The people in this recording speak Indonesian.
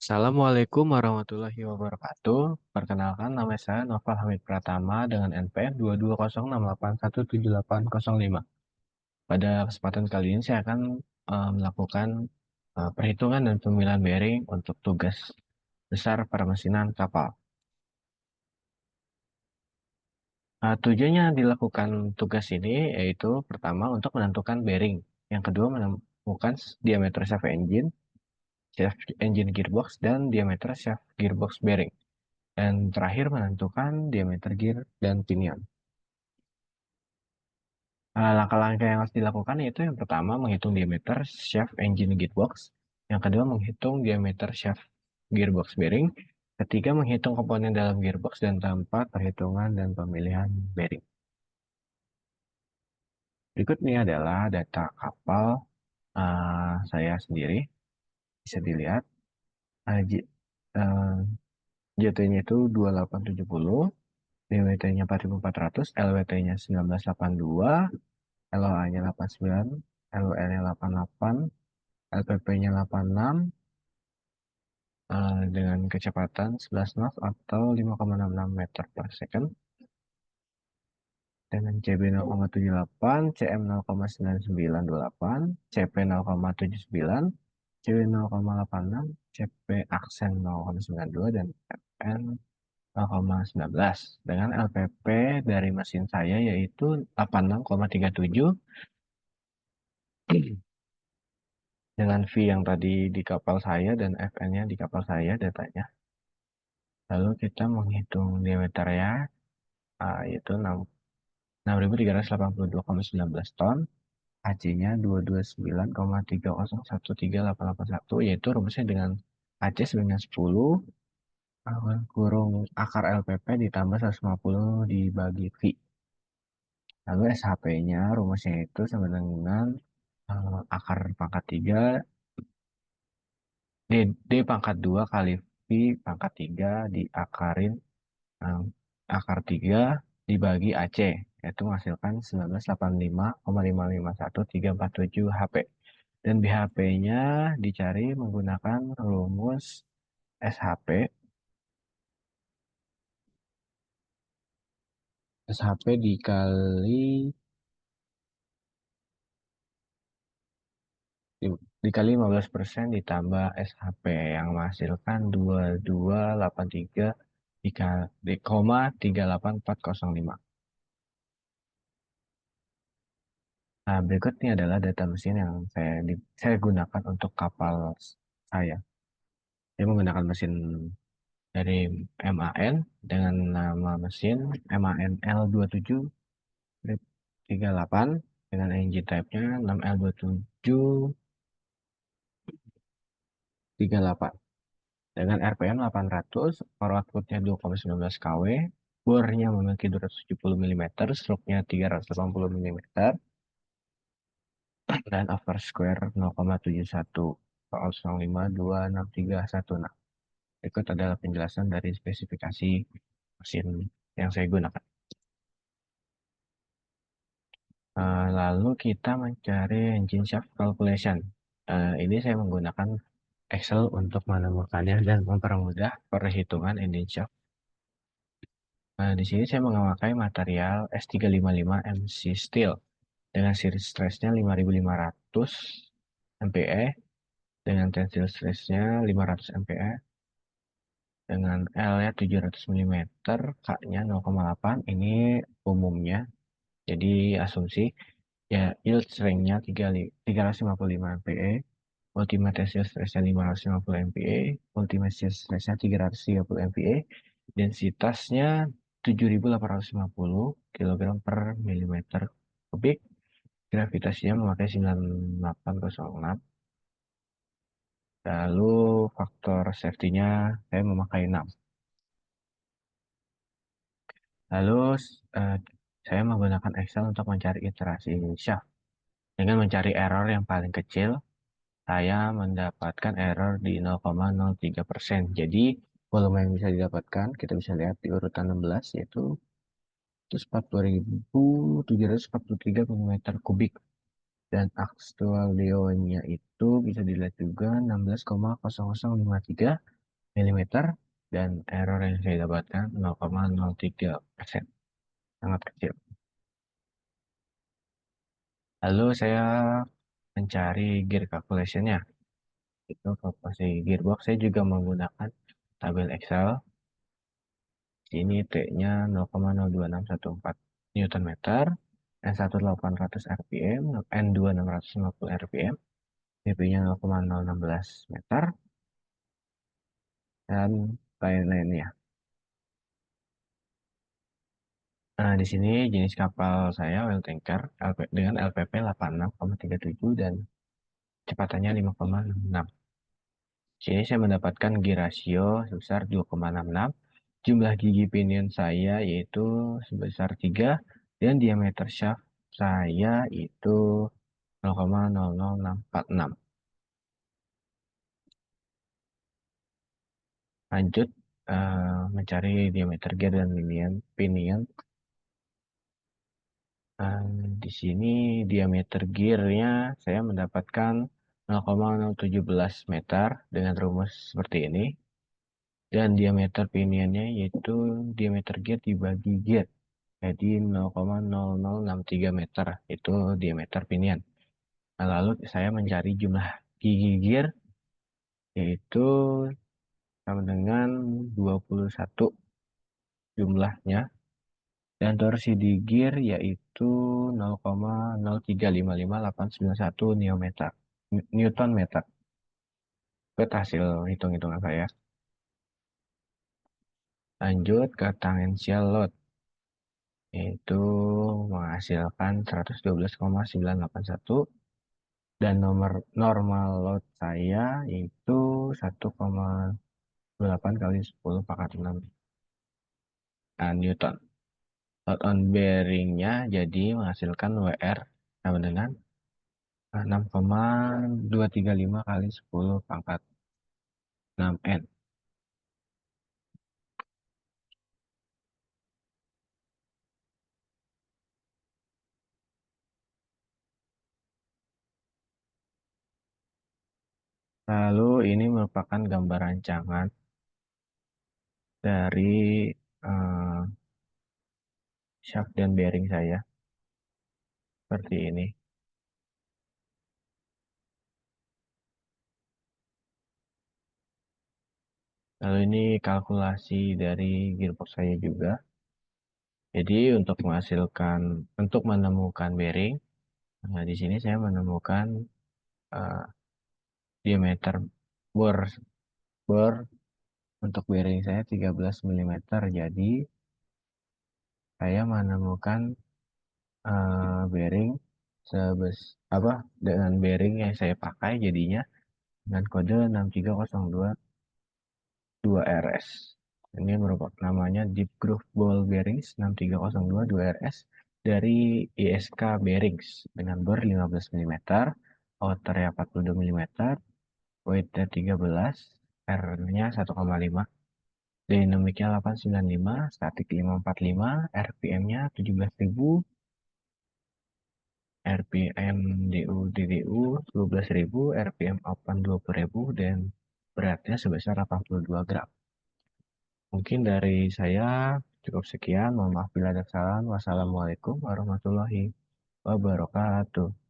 Assalamualaikum warahmatullahi wabarakatuh. Perkenalkan, nama saya Noval Hamid Pratama dengan NPM 22068178805. Pada kesempatan kali ini saya akan melakukan perhitungan dan pemilihan bearing untuk tugas besar permesinan kapal. Tujuannya dilakukan tugas ini yaitu pertama untuk menentukan bearing, yang kedua menemukan diameter shaft engine gearbox, dan diameter shaft gearbox bearing. Dan terakhir menentukan diameter gear dan pinion. Langkah-langkah yang harus dilakukan yaitu yang pertama menghitung diameter shaft engine gearbox, yang kedua menghitung diameter shaft gearbox bearing, ketiga menghitung komponen dalam gearbox, dan keempat perhitungan dan pemilihan bearing. Berikut ini adalah data kapal saya sendiri, bisa dilihat. Uh, J- uh, JT-nya itu 2870, DWT-nya 4400, LWT-nya 1982, LOA-nya 89, LWL-nya 88, LPP-nya 86, dengan kecepatan 11 knots atau 5,66 meter per second, dengan CB 0,78, CM 0,9928, CP 0,79, CW 0,86, CP aksen 0,92, dan FN 0,19. Dengan LPP dari mesin saya yaitu 86,37, dengan V yang tadi di kapal saya dan FN-nya di kapal saya datanya. Lalu kita menghitung diameternya, yaitu 6.382,19 ton, AC-nya 229,30138881, yaitu rumusnya dengan AC sebanyak 10, kurung akar LPP ditambah 150 dibagi V. Lalu SHP-nya rumusnya itu sama dengan akar pangkat 3 D pangkat 2 kali V pangkat 3 diakarin eh, akar 3 dibagi AC, yaitu menghasilkan 1985,551347 HP. Dan BHP-nya dicari menggunakan rumus SHP. SHP dikali 15% ditambah SHP yang menghasilkan 2283 koma 38405. Nah, berikut ini adalah data mesin yang saya gunakan untuk kapal saya. Saya menggunakan mesin dari MAN dengan nama mesin MAN L2738 dengan engine type-nya 6L2738 dengan RPM 800, power output-nya 2,19 kW, bore-nya memiliki 270 mm, stroke-nya 380 mm, dan over square 0,71 soal 0,52631. Berikut adalah penjelasan dari spesifikasi mesin yang saya gunakan. Lalu kita mencari engine shaft calculation. Ini saya menggunakan Excel untuk menemukannya dan mempermudah perhitungan engine shaft. Di sini saya memakai material S355 MC Steel dengan series stress-nya 5500 MPe, dengan tensile stress-nya 500 MPe, dengan L-nya 700 mm, K-nya 0,8. Ini umumnya, jadi asumsi. Ya, yield strength-nya 355 MPa, ultimate tensile stress-nya 550 MPa, ultimate shear stress-nya 330 MPa, densitasnya 7.850 kg per milimeter kubik, gravitasinya memakai 9806, lalu faktor safety-nya saya memakai 6. Lalu eh, saya menggunakan Excel untuk mencari iterasi shaft. Dengan mencari error yang paling kecil, saya mendapatkan error di 0,03%. Jadi, volume yang bisa didapatkan, kita bisa lihat di urutan 16, yaitu 142.743 mm kubik. Dan Axtolio-nya itu bisa dilihat juga 16,0053 mm dan error yang saya dapatkan 0,03%. Sangat kecil. Lalu saya mencari gear calculation-nya. Itu kalkulasi gearbox saya juga menggunakan tabel Excel. Sini T-nya 0,02614 Newton meter, N1 800 rpm, N2 650 rpm, CP-nya 0,016 meter, dan lain-lainnya. Nah, di sini jenis kapal saya oil tanker dengan LPP 86,37 dan kecepatannya 5,66. Sini saya mendapatkan gear ratio sebesar 2,66. Jumlah gigi pinion saya yaitu sebesar 3 dan diameter shaft saya itu 0,00646. Lanjut mencari diameter gear dan pinion. Di sini diameter gearnya saya mendapatkan 0,017 meter dengan rumus seperti ini. Dan diameter pinionnya yaitu diameter gear dibagi gear. Jadi 0,0063 meter itu diameter pinion. Nah, lalu saya mencari jumlah gigi gear yaitu sama dengan 21 jumlahnya. Dan torsi di gear yaitu 0,0355891 Newton meter. Itu hasil hitung-hitungan saya. Lanjut ke tangential load, yaitu menghasilkan 112,981 dan nomor normal load saya yaitu 1,28 kali 10 pangkat 6 Newton. Load on bearingnya jadi menghasilkan WR sama dengan 6,235 kali 10 pangkat 6 N. Lalu ini merupakan gambar rancangan dari eh, shaft dan bearing saya seperti ini. Lalu ini kalkulasi dari gearbox saya juga. Jadi untuk menemukan bearing, nah di sini saya menemukan eh, diameter bor bor untuk bearing saya 13 mm. Jadi saya menemukan bearing sebes apa dengan bearing yang saya pakai jadinya dengan kode 63022RS. Ini merupakan namanya Deep Groove Ball Bearings 63022 2RS dari ISK Bearings dengan bor 15 mm, outernya 42 mm, weightnya 13, R-nya 1,5, dynamicnya 895, static 545, RPM-nya 17.000, RPM DU DDU 12.000, RPM open 20.000, dan beratnya sebesar 82 gram. Mungkin dari saya cukup sekian. Mohon maaf bila ada kesalahan. Wassalamualaikum warahmatullahi wabarakatuh.